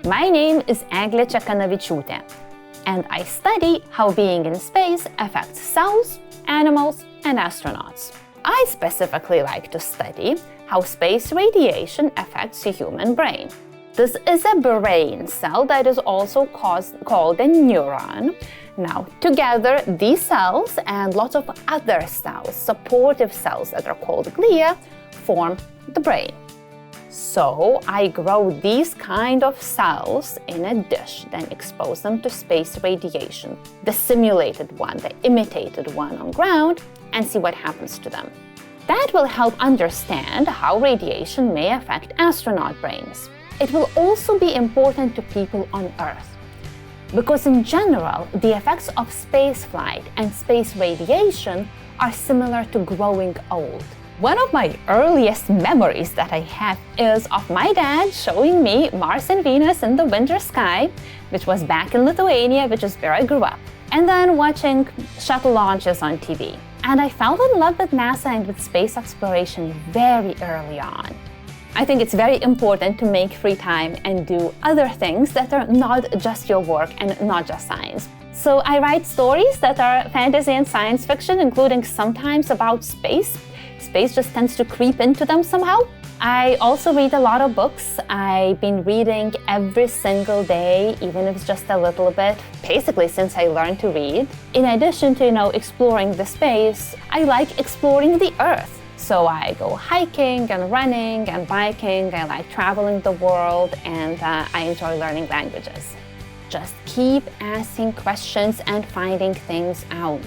My name is Egle Cekanaviciute, and I study how being in space affects cells, animals, and astronauts. I specifically like to study how space radiation affects the human brain. This is a brain cell that is also called a neuron. Now, together, these cells and lots of other cells, supportive cells that are called glia, form the brain. So I grow these kind of cells in a dish, then expose them to space radiation, the simulated one, the imitated one on ground, and see what happens to them. That will help understand how radiation may affect astronaut brains. It will also be important to people on Earth, because in general, the effects of spaceflight and space radiation are similar to growing old. One of my earliest memories that I have is of my dad showing me Mars and Venus in the winter sky, which was back in Lithuania, which is where I grew up, and then watching shuttle launches on TV. And I fell in love with NASA and with space exploration very early on. I think it's very important to make free time and do other things that are not just your work and not just science. So I write stories that are fantasy and science fiction, including sometimes about space. Space just tends to creep into them somehow. I also read a lot of books. I've been reading every single day, even if it's just a little bit, basically since I learned to read. In addition to, exploring the space, I like exploring the Earth. So I go hiking and running and biking. I like traveling the world, and I enjoy learning languages. Just keep asking questions and finding things out.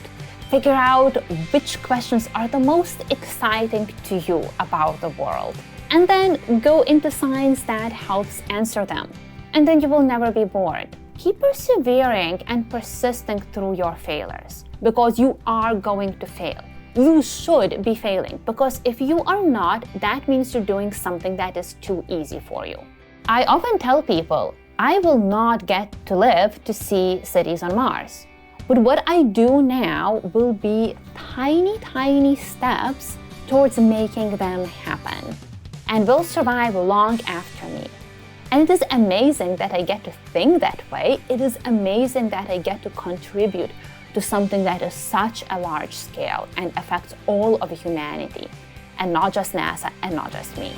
Figure out which questions are the most exciting to you about the world, and then go into science that helps answer them. And then you will never be bored. Keep persevering and persisting through your failures, because you are going to fail. You should be failing, because if you are not, that means you're doing something that is too easy for you. I often tell people, I will not get to live to see cities on Mars. But what I do now will be tiny steps towards making them happen, and will survive long after me. And it is amazing that I get to think that way. It is amazing that I get to contribute to something that is such a large scale and affects all of humanity, and not just NASA and not just me.